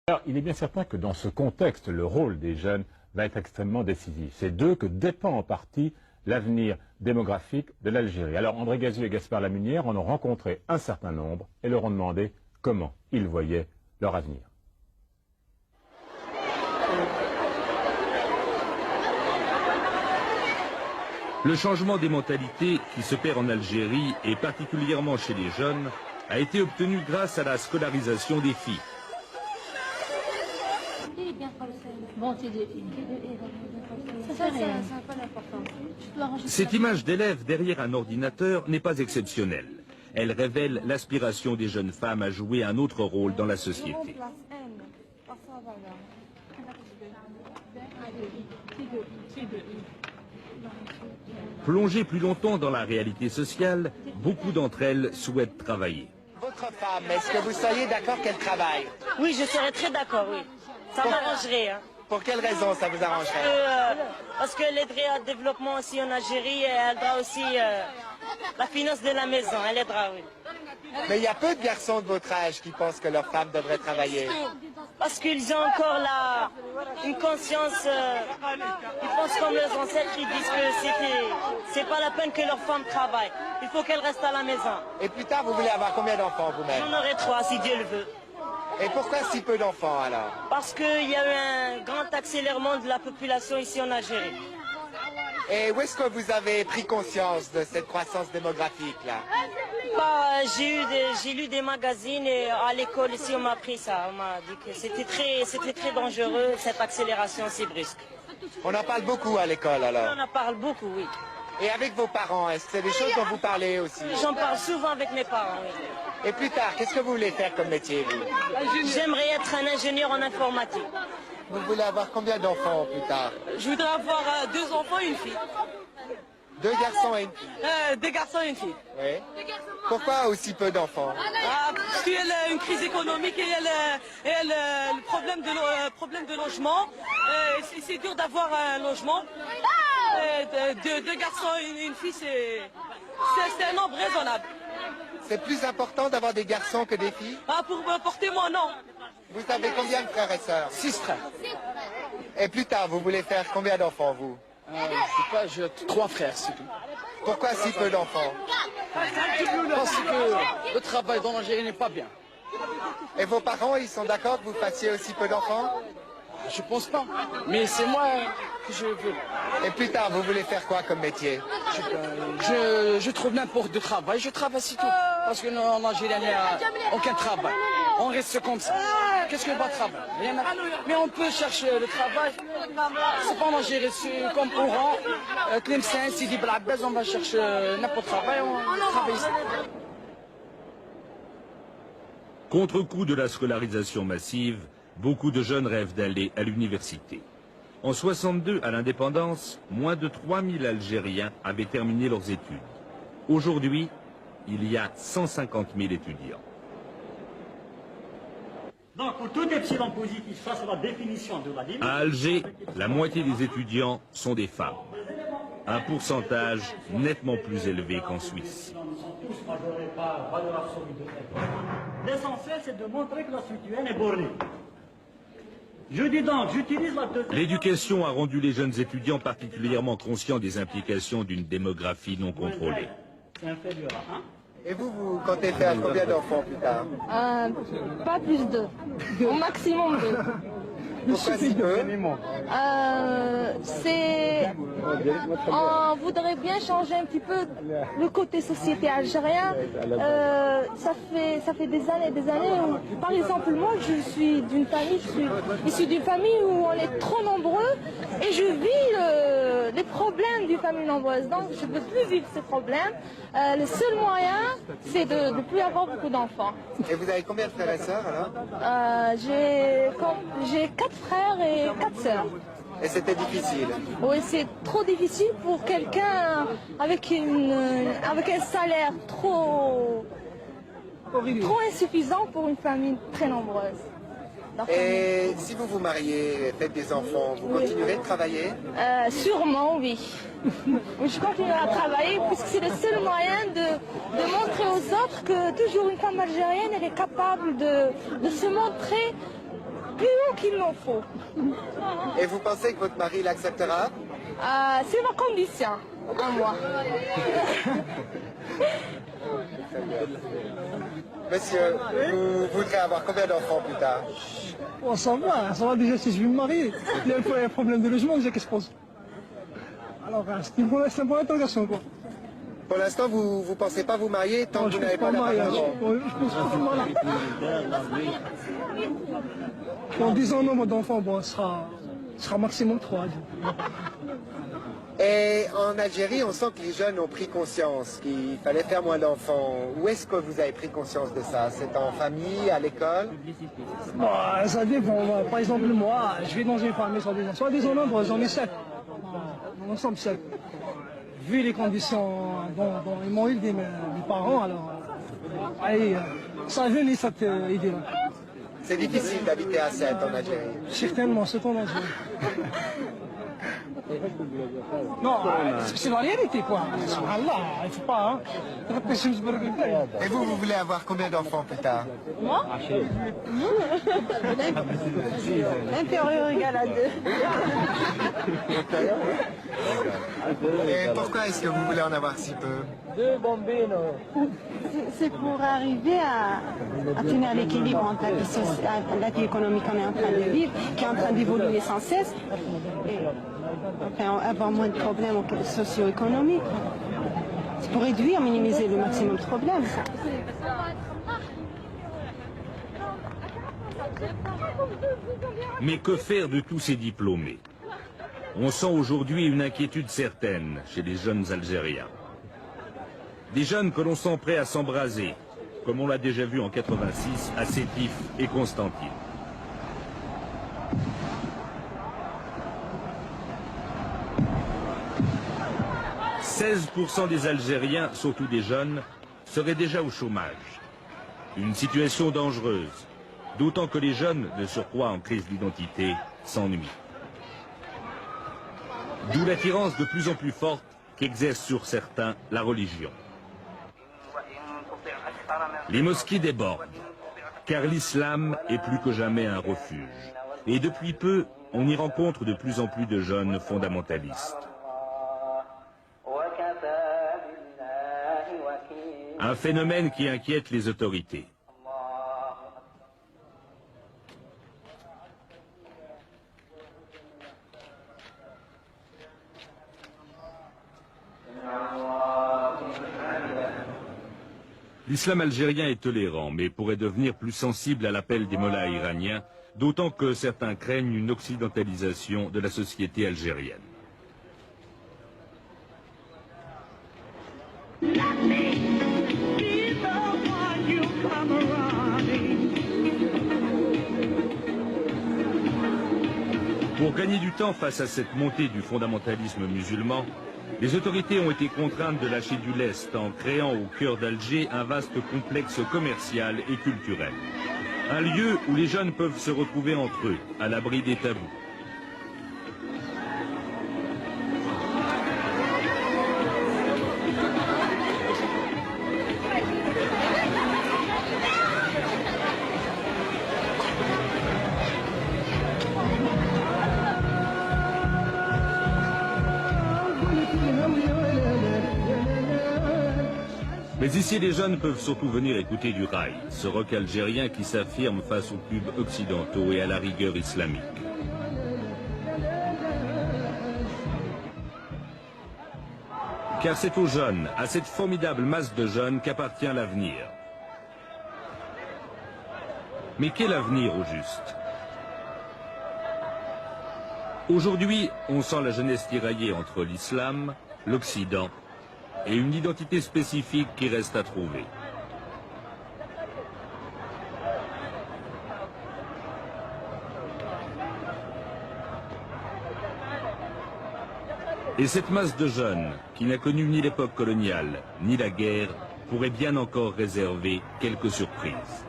Alors, il est bien certain que dans ce contexte, le rôle des jeunes va être extrêmement décisif. C'est d'eux que dépend en partie l'avenir démographique de l'Algérie. Alors, André Gaziou et Gaspard Lamunière en ont rencontré un certain nombre et leur ont demandé comment ils voyaient leur avenir. Le changement des mentalités qui se perd en Algérie et particulièrement chez les jeunes a été obtenu grâce à la scolarisation des filles. Cette image d'élève derrière un ordinateur n'est pas exceptionnelle. Elle révèle l'aspiration des jeunes femmes à jouer un autre rôle dans la société. Plongées plus longtemps dans la réalité sociale, beaucoup d'entre elles souhaitent travailler. Votre femme, est-ce que vous seriez d'accord qu'elle travaille? Oui, je serais très d'accord, oui. Ça m'arrangerait. Hein. Pour quelle raison ça vous arrangerait? Parce que l'aiderait au développement aussi en Algérie, et elle aidera aussi la finance de la maison, elle aidera, oui. Mais il y a peu de garçons de votre âge qui pensent que leur femme devrait travailler. Parce qu'ils ont encore une conscience, ils pensent comme leurs ancêtres qui disent que c'est pas la peine que leur femme travaille. Il faut qu'elle reste à la maison. Et plus tard, vous voulez avoir combien d'enfants vous-même? J'en aurai 3 si Dieu le veut. Et pourquoi si peu d'enfants alors? Parce qu'il y a eu un grand accélérement de la population ici en Algérie. Et où est-ce que vous avez pris conscience de cette croissance démographique là? J'ai lu des magazines et à l'école ici on m'a appris ça. On m'a dit que c'était très dangereux cette accélération si brusque. On en parle beaucoup à l'école alors? On en parle beaucoup, oui. Et avec vos parents, est-ce que c'est des choses dont vous parlez aussi? J'en parle souvent avec mes parents, oui. Et plus tard, qu'est-ce que vous voulez faire comme métier vous? J'aimerais être un ingénieur en informatique. Vous voulez avoir combien d'enfants plus tard? Je voudrais avoir 2 enfants et une fille. 2 garçons et une fille? 2 garçons et une fille. Oui. Pourquoi aussi peu d'enfants? Parce qu'il y a une crise économique et il y a le problème de logement. C'est dur d'avoir un logement. 2 garçons et une fille, c'est un nombre raisonnable. C'est plus important d'avoir des garçons que des filles? Pour me porter, moi, non. Vous avez combien de frères et sœurs? 6 frères. Et plus tard, vous voulez faire combien d'enfants, vous? J'ai 3 frères, c'est tout. Pourquoi si peu d'enfants? Parce que le travail dans l'Algérie n'est pas bien. Et vos parents, ils sont d'accord que vous fassiez aussi peu d'enfants? Je pense pas. Mais c'est moi que je veux. Et plus tard, vous voulez faire quoi comme métier? Je trouve n'importe de travail, je travaille, c'est tout. Parce que en Algérie, il n'y a aucun travail. On reste comme ça. Qu'est-ce que va travailler? Rien à... Mais on peut chercher le travail. C'est pas en Algérie, c'est comme Oran, Tlemcen, Sidi Blabez, on va chercher n'importe travail, on travaille ici. Contre-coup de la scolarisation massive, beaucoup de jeunes rêvent d'aller à l'université. En 62, à l'indépendance, moins de 3000 Algériens avaient terminé leurs études. Aujourd'hui, il y a 150 000 étudiants. Donc, pour tout epsilon positif, ça c'est la définition de la limite. À Alger, la moitié des étudiants sont des femmes. Un pourcentage nettement plus élevé qu'en Suisse. Nous sommes tous majorés par valeur absolue de fait. L'essentiel, c'est de montrer que la structure est bornée. Je dis donc, j'utilise la deuxième... L'éducation a rendu les jeunes étudiants particulièrement conscients des implications d'une démographie non contrôlée. C'est inférieur à 1. Et vous comptez faire combien d'enfants plus tard? Pas plus de. Au maximum 2. Pourquoi si peu? On voudrait bien changer un petit peu le côté société algérien. Ça fait des années où, par exemple, moi je suis issue d'une famille où on est trop nombreux et je vis les problèmes d'une famille nombreuse. Donc je ne veux plus vivre ces problèmes. Le seul moyen, c'est de ne plus avoir beaucoup d'enfants. Et vous avez combien de frères et sœurs alors? J'ai 4 frères et 4 sœurs. Et c'était difficile? Oui, c'est trop difficile pour quelqu'un avec un salaire trop insuffisant pour une famille très nombreuse. Et si vous vous mariez, faites des enfants, vous continuerez de travailler? Sûrement, oui. Je continuerai à travailler puisque c'est le seul moyen de montrer aux autres que toujours une femme algérienne elle est capable de se montrer qu'il en faut. Et vous pensez que votre mari l'acceptera? C'est ma condition, à moi. Monsieur, vous voudrez avoir combien d'enfants plus tard? Bon, ça va déjà si je vais me marier. Il y a un problème de logement déjà qui se pose. Alors, c'est une bonne interrogation, quoi. Pour l'instant, vous ne pensez pas vous marier tant que vous n'avez pas d'appartement? Je pense pas me marier. En 10 ans, nombre d'enfants, bon, ce sera maximum 3. Et en Algérie, on sent que les jeunes ont pris conscience qu'il fallait faire moins d'enfants. Où est-ce que vous avez pris conscience de ça? C'est en famille, à l'école? Bon, ça dépend. Par exemple, moi, je vais dans une famille soit des nombres, j'en ai 7. Dans l'ensemble, 7. Vu les conditions dont ils m'ont élevé mes parents, alors, ça vient cette idée-là. C'est difficile d'habiter à 7 en Algérie. Certainement, c'est en Algérie. Non, c'est la réalité, quoi. Subhanallah, il ne faut pas, hein. Et vous voulez avoir combien d'enfants plus tard? Moi Inférieur égal à 2. Et pourquoi est-ce que vous voulez en avoir si peu? C'est pour arriver à tenir l'équilibre entre la vie économique qu'on est en train de vivre, qui est en train d'évoluer sans cesse, et enfin, avoir moins de problèmes socio-économiques. C'est pour réduire, minimiser le maximum de problèmes. Mais que faire de tous ces diplômés? On sent aujourd'hui une inquiétude certaine chez les jeunes Algériens. Des jeunes que l'on sent prêts à s'embraser, comme on l'a déjà vu en 86 à Sétif et Constantine. « 16% des Algériens, surtout des jeunes, seraient déjà au chômage. Une situation dangereuse, d'autant que les jeunes, de surcroît en crise d'identité, s'ennuient. D'où l'attirance de plus en plus forte qu'exerce sur certains la religion. Les mosquées débordent, car l'islam est plus que jamais un refuge. Et depuis peu, on y rencontre de plus en plus de jeunes fondamentalistes. Un phénomène qui inquiète les autorités. L'islam algérien est tolérant, mais pourrait devenir plus sensible à l'appel des mollahs iraniens, d'autant que certains craignent une occidentalisation de la société algérienne. Pour gagner du temps face à cette montée du fondamentalisme musulman, les autorités ont été contraintes de lâcher du lest en créant au cœur d'Alger un vaste complexe commercial et culturel. Un lieu où les jeunes peuvent se retrouver entre eux, à l'abri des tabous. Mais ici, les jeunes peuvent surtout venir écouter du raï, ce rock algérien qui s'affirme face aux pubs occidentaux et à la rigueur islamique. Car c'est aux jeunes, à cette formidable masse de jeunes qu'appartient l'avenir. Mais quel avenir au juste? Aujourd'hui, on sent la jeunesse tiraillée entre l'islam, l'Occident et une identité spécifique qui reste à trouver. Et cette masse de jeunes, qui n'a connu ni l'époque coloniale, ni la guerre, pourrait bien encore réserver quelques surprises.